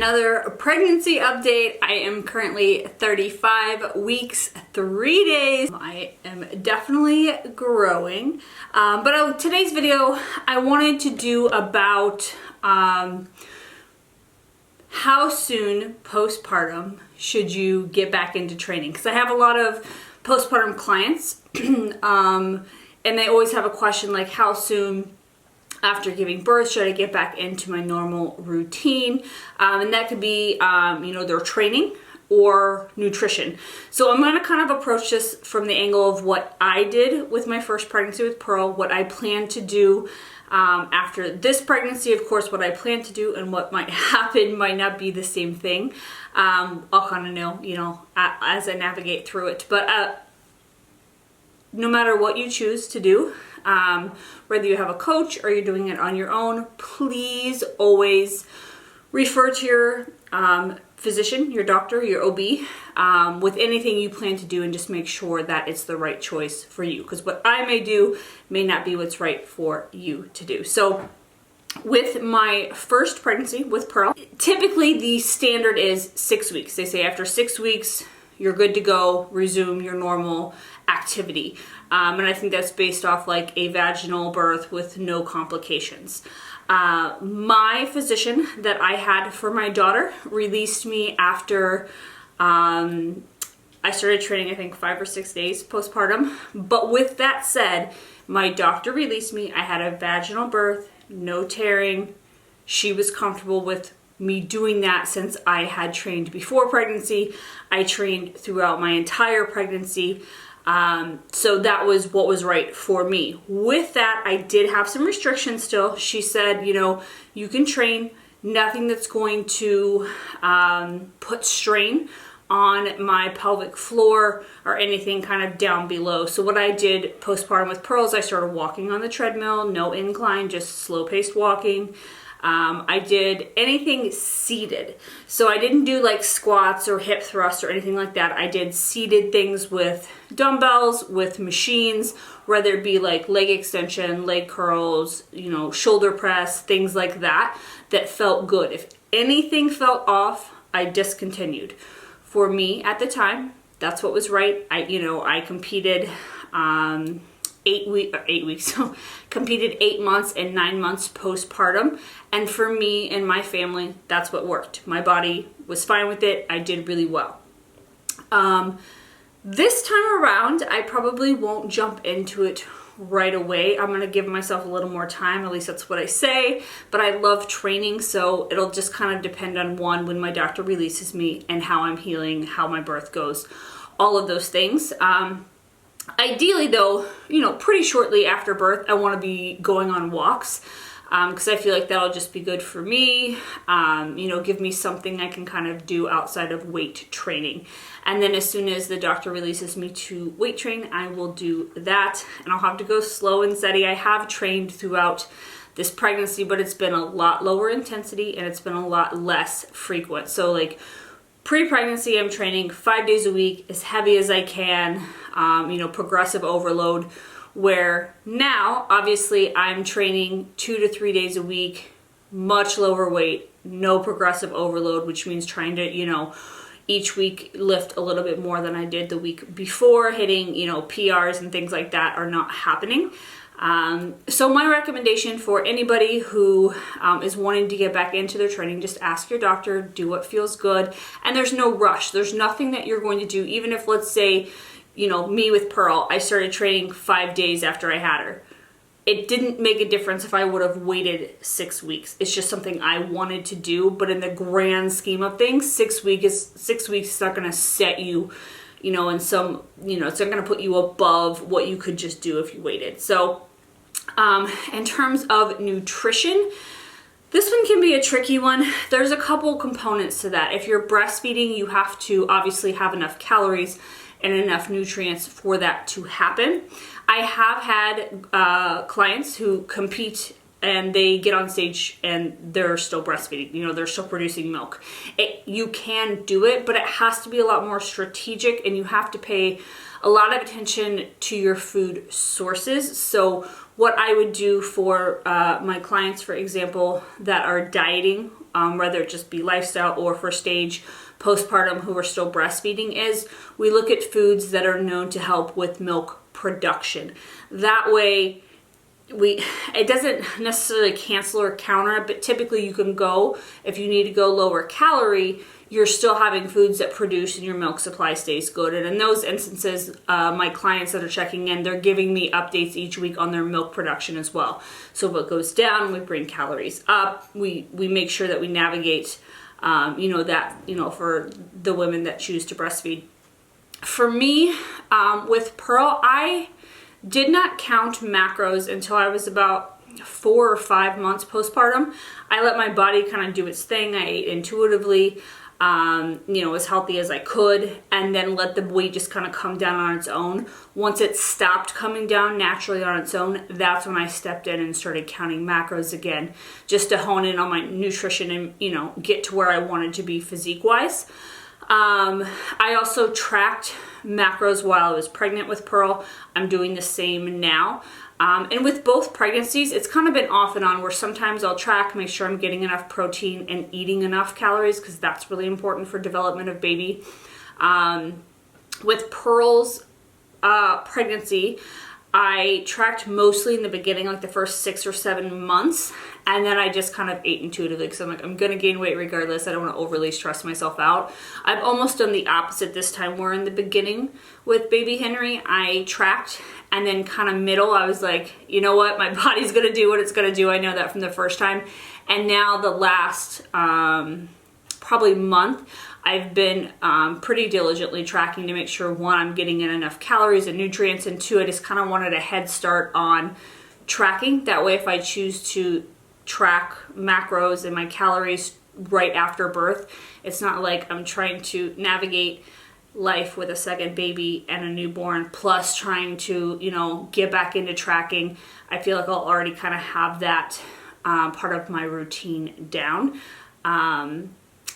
another pregnancy update. I am currently 35 weeks, 3 days. I am definitely growing. Today's video, I wanted to do about how soon postpartum should you get back into training. Because I have a lot of postpartum clients and they always have a question like, how soon after giving birth should I get back into my normal routine? And that could be, their training or nutrition. So I'm going to kind of approach this from the angle of what I did with my first pregnancy with Pearl, what I plan to do after this pregnancy. Of course, what I plan to do and what might happen might not be the same thing. I'll kind of know, as I navigate through it. But no matter what you choose to do, whether you have a coach or you're doing it on your own, please always refer to your physician, your doctor, your OB, with anything you plan to do, and just make sure that it's the right choice for you. Because what I may do may not be what's right for you to do. So with my first pregnancy with Pearl, typically the standard is 6 weeks. They say after 6 weeks, you're good to go, resume your normal activity. And I think that's based off like a vaginal birth with no complications. My physician that I had for my daughter released me after I started training, I think 5 or 6 days postpartum. But with that said, my doctor released me. I had a vaginal birth, no tearing. She was comfortable with me doing that since I had trained before pregnancy. I trained throughout my entire pregnancy. So that was what was right for me. With that, I did have some restrictions still. She said, you can train, nothing that's going to put strain on my pelvic floor or anything kind of down below. So what I did postpartum with Pearl is I started walking on the treadmill, no incline, just slow-paced walking. I did anything seated. So I didn't do like squats or hip thrusts or anything like that. I did seated things with dumbbells, with machines, whether it be like leg extension, leg curls, shoulder press, things like that, that felt good. If anything felt off, I discontinued. For me at the time, that's what was right. I competed 8 weeks, competed 8 months and 9 months postpartum. And for me and my family, that's what worked. My body was fine with it. I did really well. This time around, I probably won't jump into it right away. I'm going to give myself a little more time. At least that's what I say. But I love training, so it'll just kind of depend on when my doctor releases me and how I'm healing, how my birth goes, all of those things. Ideally though, pretty shortly after birth, I want to be going on walks because I feel like that'll just be good for me, give me something I can kind of do outside of weight training. And then as soon as the doctor releases me to weight train, I will do that, and I'll have to go slow and steady. I have trained throughout this pregnancy, but it's been a lot lower intensity and it's been a lot less frequent. So like pre-pregnancy, I'm training 5 days a week, as heavy as I can, progressive overload, where now, obviously, I'm training 2 to 3 days a week, much lower weight, no progressive overload, which means trying to, each week lift a little bit more than I did the week before. Hitting, PRs and things like that are not happening. So my recommendation for anybody who is wanting to get back into their training, just ask your doctor, do what feels good, and there's no rush. There's nothing that you're going to do, even if, let's say, me with Pearl, I started training 5 days after I had her. It didn't make a difference if I would have waited 6 weeks. It's just something I wanted to do, but in the grand scheme of things, 6 weeks is not going to set you, in some, it's not going to put you above what you could just do if you waited. So in terms of nutrition, this one can be a tricky one. There's a couple components to that. If you're breastfeeding, you have to obviously have enough calories and enough nutrients for that to happen. I have had clients who compete and they get on stage and they're still breastfeeding, they're still producing milk. You can do it, but it has to be a lot more strategic, and you have to pay a lot of attention to your food sources. So what I would do for my clients, for example, that are dieting whether it just be lifestyle or for stage postpartum who are still breastfeeding, is we look at foods that are known to help with milk production. That way, it doesn't necessarily cancel or counter it, but typically you can go, if you need to go lower calorie, you're still having foods that produce and your milk supply stays good. And in those instances, my clients that are checking in, they're giving me updates each week on their milk production as well. So if it goes down, we bring calories up. We make sure that we navigate, for the women that choose to breastfeed. For me, with Pearl, I did not count macros until I was about 4 or 5 months postpartum. I let my body kind of do its thing. I ate intuitively, as healthy as I could, and then let the weight just kind of come down on its own. Once it stopped coming down naturally on its own, that's when I stepped in and started counting macros again, just to hone in on my nutrition and, get to where I wanted to be physique-wise. I also tracked macros while I was pregnant with Pearl. I'm doing the same now. And with both pregnancies, it's kind of been off and on, where sometimes I'll track, make sure I'm getting enough protein and eating enough calories, because that's really important for development of baby. With Pearl's pregnancy, I tracked mostly in the beginning, like the first 6 or 7 months, and then I just kind of ate intuitively, because I'm like, I'm gonna gain weight regardless. I don't want to overly stress myself out. I've almost done the opposite this time, where in the beginning with baby Henry, I tracked, and then kind of middle, I was like, you know what, my body's gonna do what it's gonna do. I know that from the first time. And now the last probably month, I've been pretty diligently tracking to make sure, one, I'm getting in enough calories and nutrients, and two, I just kind of wanted a head start on tracking. That way, if I choose to track macros and my calories right after birth, it's not like I'm trying to navigate life with a second baby and a newborn, plus trying to, get back into tracking. I feel like I'll already kind of have that part of my routine down.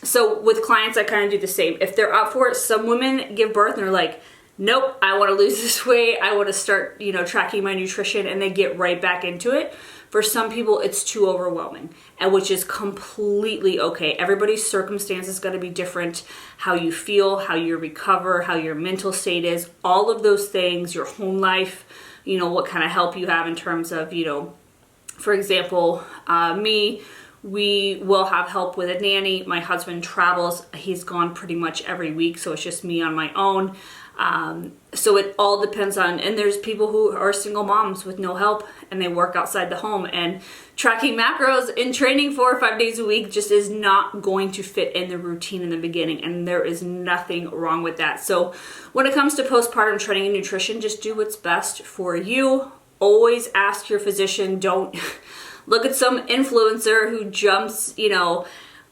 So with clients, I kind of do the same. If they're up for it, some women give birth and they're like, nope, I want to lose this weight. I want to start, tracking my nutrition, and they get right back into it. For some people, it's too overwhelming, and which is completely okay. Everybody's circumstance is going to be different. How you feel, how you recover, how your mental state is, all of those things, your home life, what kind of help you have in terms of, for example, we will have help with a nanny. My husband travels. He's gone pretty much every week, so it's just me on my own. So it all depends on, and there's people who are single moms with no help, and they work outside the home, and tracking macros in training 4 or 5 days a week just is not going to fit in the routine in the beginning, and there is nothing wrong with that. So when it comes to postpartum training and nutrition, just do what's best for you. Always ask your physician. Don't look at some influencer who jumps,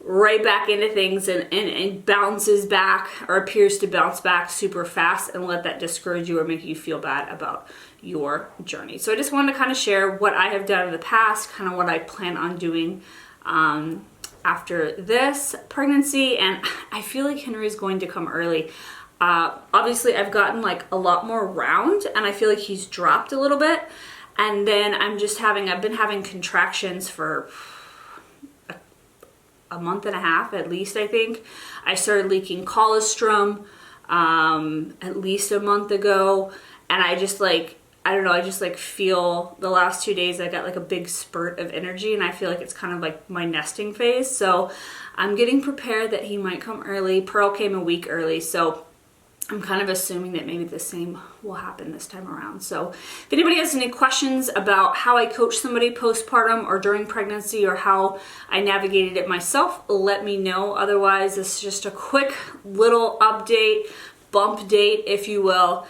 right back into things and bounces back, or appears to bounce back super fast, and let that discourage you or make you feel bad about your journey. So I just wanted to kind of share what I have done in the past, kind of what I plan on doing after this pregnancy. And I feel like Henry is going to come early. Obviously, I've gotten like a lot more round, and I feel like he's dropped a little bit. And then I've been having contractions for a month and a half at least, I think. I started leaking colostrum at least a month ago, and I just feel the last 2 days I got like a big spurt of energy, and I feel like it's kind of like my nesting phase. So I'm getting prepared that he might come early. Pearl came a week early, so I'm kind of assuming that maybe the same will happen this time around. So if anybody has any questions about how I coach somebody postpartum or during pregnancy, or how I navigated it myself, let me know. Otherwise, this is just a quick little update, bump date, if you will.